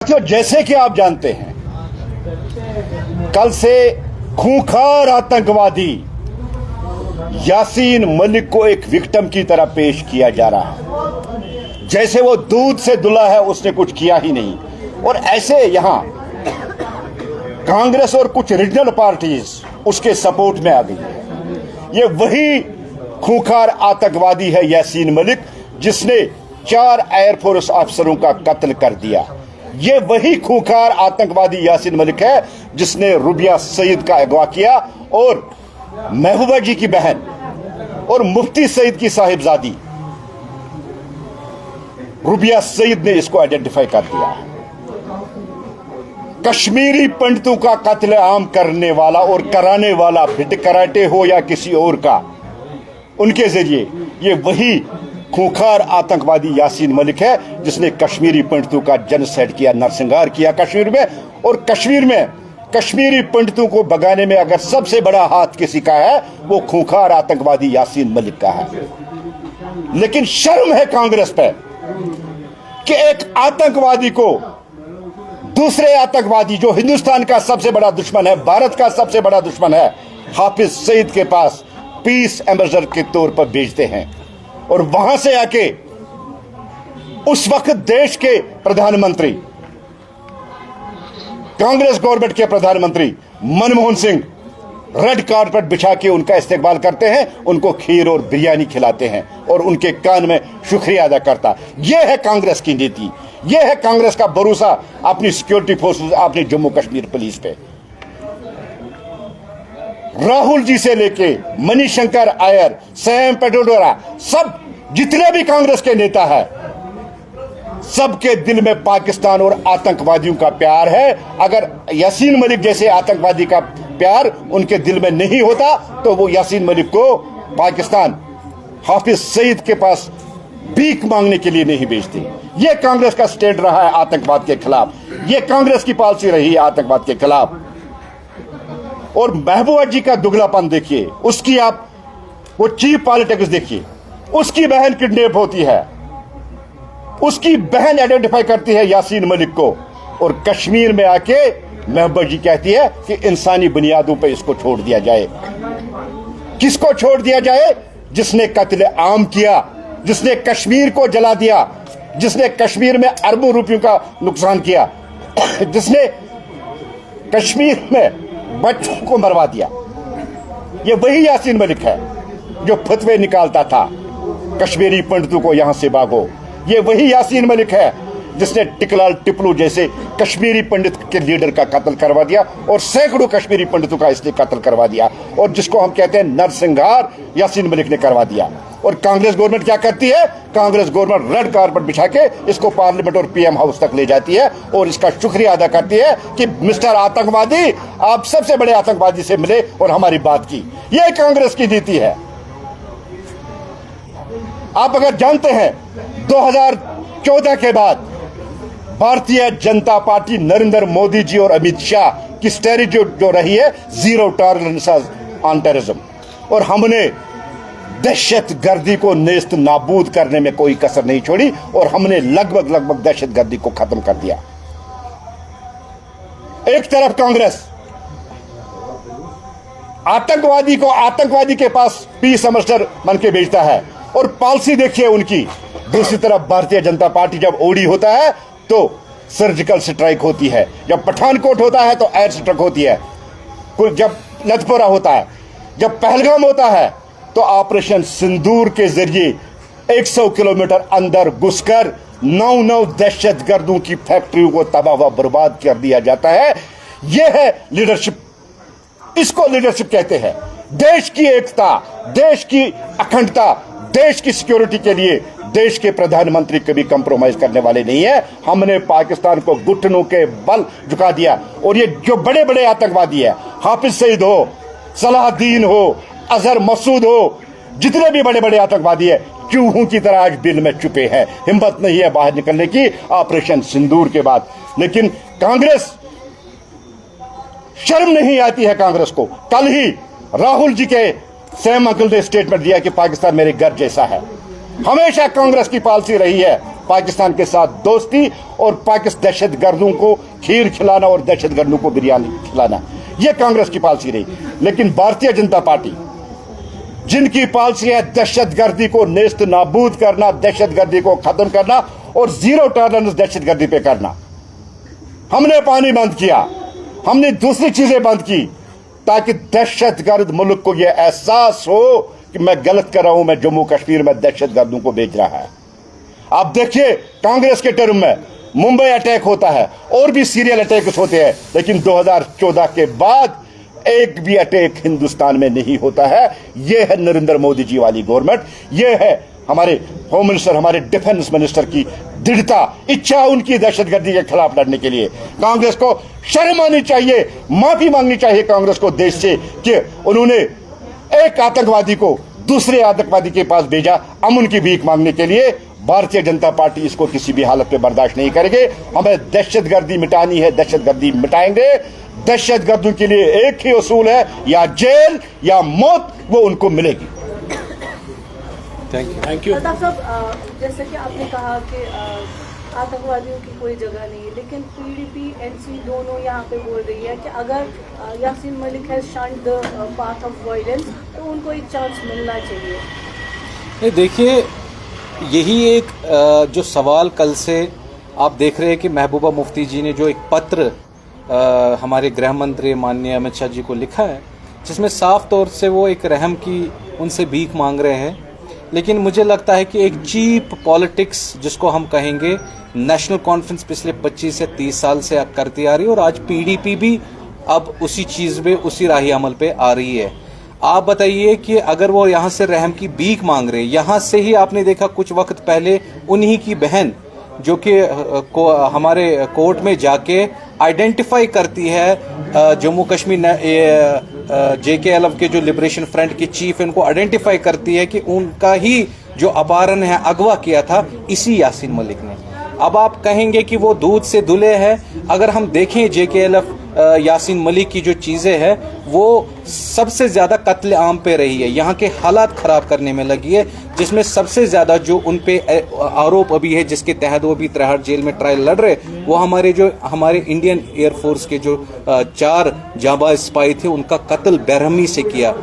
साथियों, जैसे कि आप जानते हैं, कल से खूंखार आतंकवादी यासीन मलिक को एक विक्टिम की तरह पेश किया जा रहा है, जैसे वो दूध से दुला है, उसने कुछ किया ही नहीं। और ऐसे यहां कांग्रेस और कुछ रीजनल पार्टीज उसके सपोर्ट में आ गई है। ये वही खूंखार आतंकवादी है यासीन मलिक, जिसने 4 एयरफोर्स अफसरों का कत्ल कर दिया। ये वही खूंखार आतंकवादी यासीन मलिक है जिसने रुबिया सईद का अगवा किया और महबूबा जी की बहन और मुफ्ती सईद की साहिबजादी रुबिया सईद ने इसको आइडेंटिफाई कर दिया। कश्मीरी पंडितों का कत्ल आम करने वाला और कराने वाला, भिट कराटे हो या किसी और का, उनके जरिए ये वही खूंखार आतंकवादी यासीन मलिक है जिसने कश्मीरी पंडितों का जेनोसाइड किया, नरसंहार किया कश्मीर में। और कश्मीर में कश्मीरी पंडितों को भगाने में अगर सबसे बड़ा हाथ किसी का है, वो खूंखार आतंकवादी यासीन मलिक का है। लेकिन शर्म है कांग्रेस पे कि एक आतंकवादी को दूसरे आतंकवादी, जो हिंदुस्तान का सबसे बड़ा दुश्मन है, भारत का सबसे बड़ा दुश्मन है, हाफिज सईद के पास पीस एम्बेसडर के तौर पर भेजते हैं। और वहां से आके उस वक्त देश के प्रधानमंत्री, कांग्रेस गवर्नमेंट के प्रधानमंत्री मनमोहन सिंह रेड कारपेट बिछा के उनका इस्तेकबाल करते हैं, उनको खीर और बिरयानी खिलाते हैं और उनके कान में शुक्रिया अदा करता। यह है कांग्रेस की नीति, यह है कांग्रेस का भरोसा अपनी सिक्योरिटी फोर्सेस, अपनी जम्मू कश्मीर पुलिस पे। राहुल जी से लेके मणिशंकर अय्यर, सैम पेट्रोडोरा, सब जितने भी कांग्रेस के नेता हैं, सबके दिल में पाकिस्तान और आतंकवादियों का प्यार है। अगर यासीन मलिक जैसे आतंकवादी का प्यार उनके दिल में नहीं होता तो वो यासीन मलिक को पाकिस्तान हाफिज सईद के पास भीख मांगने के लिए नहीं भेजते। ये कांग्रेस का स्टैंड रहा है आतंकवाद के खिलाफ, ये कांग्रेस की पॉलिसी रही है आतंकवाद के खिलाफ। और महबूबा जी का दुगलापन देखिए, उसकी आप वो चीप पॉलिटिक्स देखिए। उसकी बहन किडनैप होती है, उसकी बहन आइडेंटिफाई करती है यासीन मलिक को, और कश्मीर में आके महबूबा जी कहती है कि इंसानी बुनियादों पर इसको छोड़ दिया जाए। किसको छोड़ दिया जाए? जिसने कत्ले आम किया, जिसने कश्मीर को जला दिया, जिसने कश्मीर में अरबों रुपयों का नुकसान किया, जिसने कश्मीर में बच्चों को मरवा दिया। ये वही यासीन मलिक है जो फतवे निकालता था कश्मीरी पंडितों को यहां से भागो। ये वही यासीन मलिक है जिसने टिकलाल टिपलू जैसे कश्मीरी पंडित के लीडर का कत्ल करवा दिया और सैकड़ों कश्मीरी पंडितों का इसने कत्ल करवा दिया, और जिसको हम कहते हैं नरसंहार, यासीन मलिक ने करवा दिया। और कांग्रेस गवर्नमेंट क्या करती है? कांग्रेस गवर्नमेंट रेड कारपेट बिछा के इसको पार्लियामेंट और पीएम हाउस तक ले जाती है और इसका शुक्रिया अदा करती है कि मिस्टर आतंकवादी, आप सबसे बड़े आतंकवादी से मिले और हमारी बात की। यह कांग्रेस की नीति है। आप अगर जानते हैं 2014 के बाद भारतीय जनता पार्टी, नरेंद्र मोदी जी और अमित शाह की स्ट्रेटजी जो रही है, जीरो टॉलरेंस ऑन टेररिज्म, और हमने दहशत गर्दी को नेस्त नाबूद करने में कोई कसर नहीं छोड़ी और हमने लगभग दहशत गर्दी को खत्म कर दिया। एक तरफ कांग्रेस आतंकवादी को आतंकवादी के पास पीस एम्बेसडर बन के भेजता है और पॉलिसी देखिए उनकी। दूसरी तरफ भारतीय जनता पार्टी जब ओडी होता है तो सर्जिकल स्ट्राइक होती है, जब पठानकोट होता है तो एयर स्ट्राइक होती है, जब लथपोरा होता है, जब पहलगाम होता है तो ऑपरेशन सिंदूर के जरिए 100 किलोमीटर अंदर घुसकर 9 दहशतगर्दों की फैक्ट्रियों को तबाह व बर्बाद कर दिया जाता है। यह है लीडरशिप, इसको लीडरशिप कहते हैं। देश की एकता, देश की अखंडता, देश की सिक्योरिटी के लिए देश के प्रधानमंत्री कभी कंप्रोमाइज करने वाले नहीं है। हमने पाकिस्तान को घुटनों के बल झुका दिया। और ये जो बड़े बड़े आतंकवादी है, हाफिज सईद हो, सलाहुद्दीन हो, अजहर मसूद हो, जितने भी बड़े बड़े आतंकवादी है, चूहों की तरह आज बिल में छुपे हैं। हिम्मत नहीं है बाहर निकलने की ऑपरेशन सिंदूर के बाद। लेकिन कांग्रेस, शर्म नहीं आती है कांग्रेस को। कल ही राहुल जी के सैम अंकल ने स्टेटमेंट दिया कि पाकिस्तान मेरे घर जैसा है। हमेशा कांग्रेस की पॉलिसी रही है पाकिस्तान के साथ दोस्ती और पाकिस्तान दहशतगर्दों को खीर खिलाना और दहशतगर्दों को बिरयानी खिलाना, यह कांग्रेस की पॉलिसी रही। लेकिन भारतीय जनता पार्टी, जिनकी पॉलिसी है दहशतगर्दी को नेस्त नाबूद करना, दहशतगर्दी को खत्म करना और जीरो टॉलरेंस दहशतगर्दी पे करना, हमने पानी बंद किया, हमने दूसरी चीजें बंद की, ताकि दहशतगर्द मुल्क को यह एहसास हो कि मैं गलत कर रहा हूं, मैं जम्मू कश्मीर में दहशतगर्दों को भेज रहा है। आप देखिए कांग्रेस के टर्म में मुंबई अटैक होता है और भी सीरियल अटैक्स होते हैं, लेकिन 2014 के बाद एक भी अटैक हिंदुस्तान में नहीं होता है। यह है नरेंद्र मोदी जी वाली गवर्नमेंट, यह है हमारे होम मिनिस्टर, हमारे डिफेंस मिनिस्टर की दृढ़ता, इच्छा उनकी दहशतगर्दी के खिलाफ लड़ने के लिए। कांग्रेस को शर्म आनी चाहिए, माफी मांगनी चाहिए कांग्रेस को देश से कि उन्होंने एक आतंकवादी को दूसरे आतंकवादी के पास भेजा अमन की भीख मांगने के लिए। भारतीय जनता पार्टी इसको किसी भी हालत में बर्दाश्त नहीं करेंगे। हमें दहशतगर्दी मिटानी है, दहशतगर्दी मिटाएंगे। दहशतगर्दों के लिए एक ही उसूल है, या जेल या मौत, वो उनको मिलेगी। Thank you. अल्ताफ साहब, जैसे कि आपने कहा कि आतंकवादियों की कोई जगह नहीं है, लेकिन पीडीपी एनसी दोनों यहाँ पे बोल रही है कि अगर यासीन मलिक है shunt the path of violence, तो उनको एक चांस मिलना चाहिए। देखिए, यही एक जो सवाल कल से आप देख रहे हैं कि महबूबा मुफ्ती जी ने जो एक पत्र हमारे गृह मंत्री माननीय अमित शाह जी को लिखा है, जिसमें साफ तौर से वो एक रहम की उनसे भीख मांग रहे हैं। लेकिन मुझे लगता है कि एक चीप पॉलिटिक्स जिसको हम कहेंगे, नेशनल कॉन्फ्रेंस पिछले 25 से 30 साल से करती आ रही है और आज पीडीपी भी अब उसी चीज़ में, उसी राही अमल पे आ रही है। आप बताइए कि अगर वो यहाँ से रहम की भीख मांग रहे हैं, यहाँ से ही आपने देखा कुछ वक्त पहले उन्हीं की बहन जो कि हमारे कोर्ट में जाके आइडेंटिफाई करती है जम्मू कश्मीर JKLF के जो लिबरेशन फ्रंट के चीफ, इनको आइडेंटिफाई करती है कि उनका ही जो अपहरण है, अगवा किया था इसी यासीन मलिक ने। अब आप कहेंगे कि वो दूध से धुले हैं। अगर हम देखें JKLF यासीन मलिक की जो चीज़ें हैं, वो सबसे ज़्यादा कत्ले आम पे रही है, यहाँ के हालात ख़राब करने में लगी है, जिसमें सबसे ज़्यादा जो उन पे आरोप अभी है, जिसके तहत वो अभी तिहाड़ जेल में ट्रायल लड़ रहे, वो हमारे इंडियन एयरफोर्स के जो 4 जांबाज सिपाही थे, उनका कत्ल बेरहमी से किया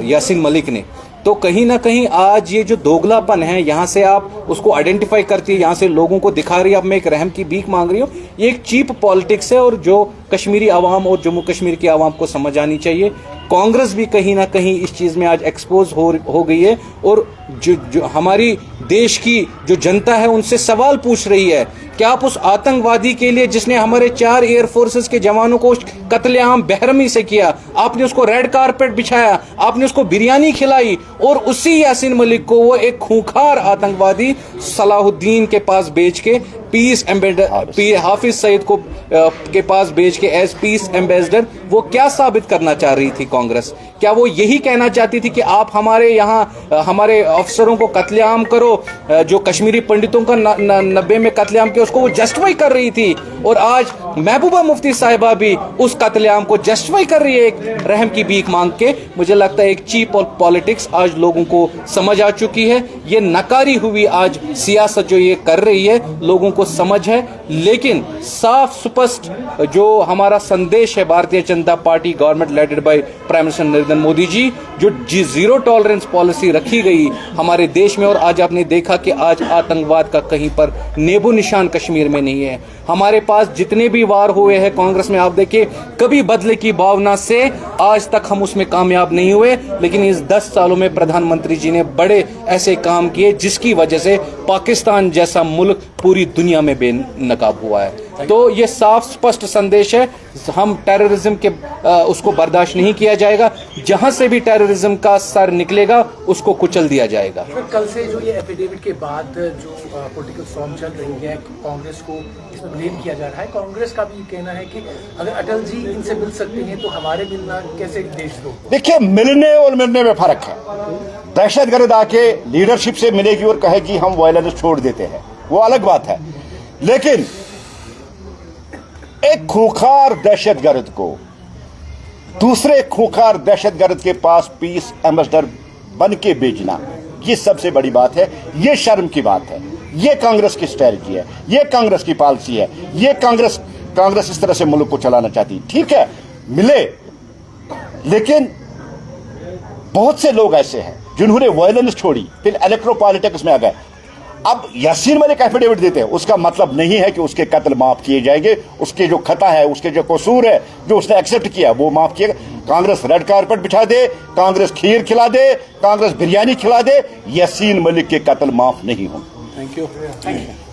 यासीन मलिक ने। तो कहीं ना कहीं आज ये जो दोगलापन है, यहाँ से आप उसको आइडेंटिफाई करती है, यहाँ से लोगों को दिखा रही है अब मैं एक रहम की भीख मांग रही हूँ, ये एक चीप पॉलिटिक्स है और जो कश्मीरी आवाम और जम्मू कश्मीर की आवाम को समझ आनी चाहिए। कांग्रेस भी कहीं ना कहीं इस चीज़ में आज एक्सपोज हो गई है और जो हमारी देश की जो जनता है उनसे सवाल पूछ रही है कि आप उस आतंकवादी के लिए जिसने हमारे 4 एयर फोर्सेस के जवानों को कत्लेआम बेरहमी से किया, आपने उसको रेड कारपेट बिछाया, आपने उसको बिरयानी खिलाई, और उसी यासीन मलिक को वो एक खूंखार आतंकवादी सलाहुद्दीन के पास बेच के पीस एम्बेसडर हाफिज सईद को के पास भेज के एज पीस एम्बेसडर वो क्या साबित करना चाह रही थी कांग्रेस? क्या वो यही कहना चाहती थी कि आप हमारे यहाँ हमारे अफसरों को कत्लेआम करो, जो कश्मीरी पंडितों का 90 में कत्लेआम किया उसको वो जस्टिफाई कर रही थी, और आज महबूबा मुफ्ती साहिबा भी उस कत्लेआम को जस्टिफाई कर रही है एक रहम की भीख मांग के। मुझे लगता है एक चीप और पॉलिटिक्स आज लोगों को समझ आ चुकी है। ये नकारी हुई आज सियासत जो ये कर रही है लोगों को समझ है, लेकिन साफ स्पष्ट जो हमारा संदेश है Bharatiya Janata Party government leaded by prime minister Narendra Modi ji, जो जीरो टॉलरेंस पॉलिसी रखी गई हमारे देश में, और आज आपने देखा कि आज आतंकवाद का कहीं पर नेबो निशान कश्मीर में नहीं है। हमारे पास जितने भी वार हुए हैं कांग्रेस में, आप देखिए कभी बदले की भावना से आज तक हम उसमें कामयाब नहीं हुए, लेकिन इस 10 सालों में प्रधानमंत्री जी ने बड़े ऐसे काम किए जिसकी वजह से पाकिस्तान जैसा मुल्क पूरी दुनिया में बेनकाब हुआ है। तो ये साफ स्पष्ट संदेश है, हम टेररिज्म के उसको बर्दाश्त नहीं किया जाएगा। जहां से भी टेररिज्म का सर निकलेगा उसको कुचल दिया जाएगा। कल से जो ये एफिडेविट के बाद जो पॉलिटिकल स्टॉर्म चल रही है, कांग्रेस को इसमें ब्लेम किया जा रहा है। कांग्रेस का भी कहना है कि अगर अटल जी इनसे मिल सकते हैं तो हमारे मिलना कैसे देशद्रोह? देखिए, मिलने और मिलने में फर्क है। दहशतगर्द आके लीडरशिप से मिलेगी और कहेगी हम वायलेंस छोड़ देते हैं, वो अलग बात है। लेकिन एक खूंखार दहशतगर्द को दूसरे खूंखार दहशतगर्द के पास पीस एम्बेसडर बन के भेजना, ये सबसे बड़ी बात है, ये शर्म की बात है, ये कांग्रेस की स्ट्रेटजी है, ये कांग्रेस की पॉलिसी है, ये कांग्रेस इस तरह से मुल्क को चलाना चाहती है। ठीक है, मिले, लेकिन बहुत से लोग ऐसे हैं जिन्होंने वायलेंस छोड़ी, फिर इलेक्ट्रो पॉलिटिक्स में आ गए। अब यासीन मलिक एफिडेविट देते हैं, उसका मतलब नहीं है कि उसके कत्ल माफ किए जाएंगे। उसके जो खता है, उसके जो कसूर है, जो उसने एक्सेप्ट किया, वो माफ किएगा। कांग्रेस रेड कारपेट बिछा दे, कांग्रेस खीर खिला दे, कांग्रेस बिरयानी खिला दे, यासीन मलिक के कत्ल माफ नहीं होंगे। Thank you.